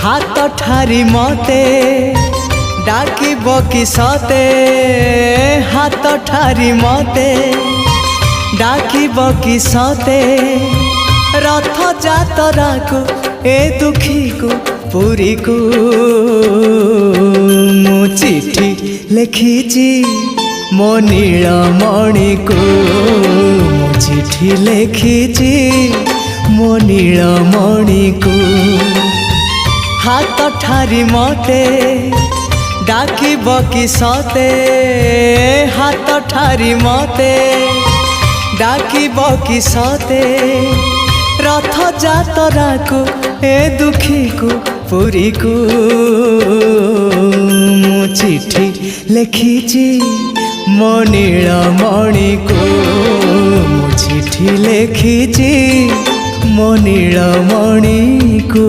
हाथ ठारी मते डाकिब कि सते हाथ ठारी मते डाकिब कि सते रथ जातरा को ए दुखी को पुरी को मु चिठी लिखिची मो नीलमणि को मु चिठी लिखिची मो नीलमणि को हाथ ठारी मते डाकिब कि सते हाथ ठारी मते डाकिब कि सते रथ जातरा को ए दुखी को पुरी को मु चिठी लिखिची मो नीलमणि को मु चिठी लिखिची मो नीलमणि को।